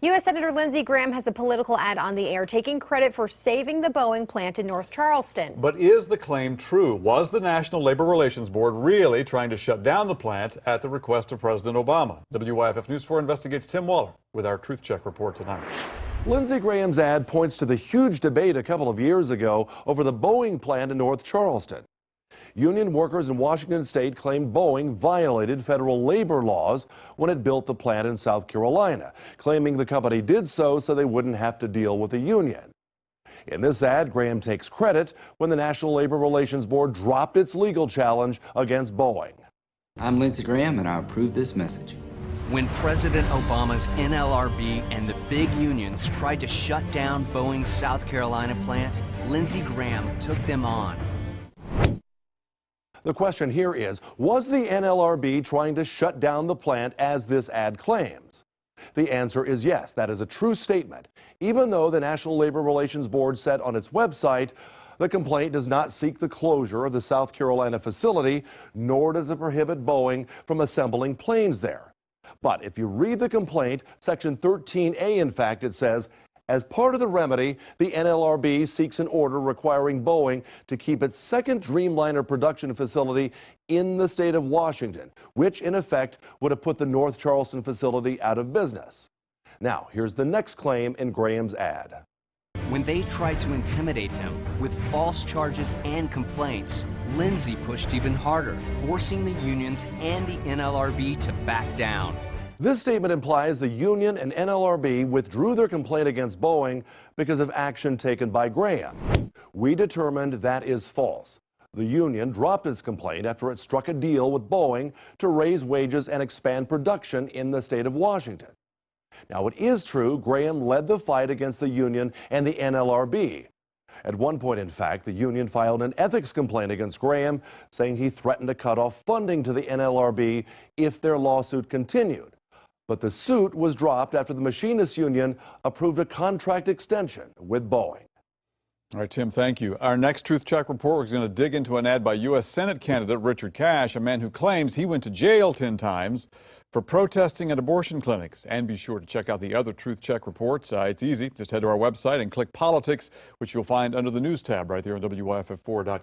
U.S. Senator Lindsey Graham has a political ad on the air taking credit for saving the Boeing plant in North Charleston. But is the claim true? Was the National Labor Relations Board really trying to shut down the plant at the request of President Obama? WYFF News 4 investigates Tim Waller with our Truth Check report tonight. Lindsey Graham's ad points to the huge debate a couple of years ago over the Boeing plant in North Charleston. Union workers in Washington state claimed Boeing violated federal labor laws when it built the plant in South Carolina, claiming the company did so they wouldn't have to deal with the union. In this ad, Graham takes credit when the National Labor Relations Board dropped its legal challenge against Boeing. I'm Lindsey Graham, and I approve this message. When President Obama's NLRB and the big unions tried to shut down Boeing's South Carolina plant, Lindsey Graham took them on. The question here is, was the NLRB trying to shut down the plant as this ad claims? The answer is yes, that is a true statement, even though the National Labor Relations Board said on its website the complaint does not seek the closure of the South Carolina facility, nor does it prohibit Boeing from assembling planes there. But if you read the complaint, Section 13A, in fact, it says, as part of the remedy, the NLRB seeks an order requiring Boeing to keep its second Dreamliner production facility in the state of Washington, which in effect would have put the North Charleston facility out of business. Now, here's the next claim in Graham's ad. When they tried to intimidate him with false charges and complaints, Lindsey pushed even harder, forcing the unions and the NLRB to back down. This statement implies the union and NLRB withdrew their complaint against Boeing because of action taken by Graham. We determined that is false. The union dropped its complaint after it struck a deal with Boeing to raise wages and expand production in the state of Washington. Now, it is true Graham led the fight against the union and the NLRB. At one point, in fact, the union filed an ethics complaint against Graham, saying he threatened to cut off funding to the NLRB if their lawsuit continued. But the suit was dropped after the Machinists Union approved a contract extension with Boeing. All right, Tim, thank you. Our next Truth Check report is going to dig into an ad by U.S. Senate candidate Richard Cash, a man who claims he went to jail 10 times for protesting at abortion clinics. And be sure to check out the other Truth Check reports. It's easy. Just head to our website and click Politics, which you'll find under the News tab right there on WYFF4.com.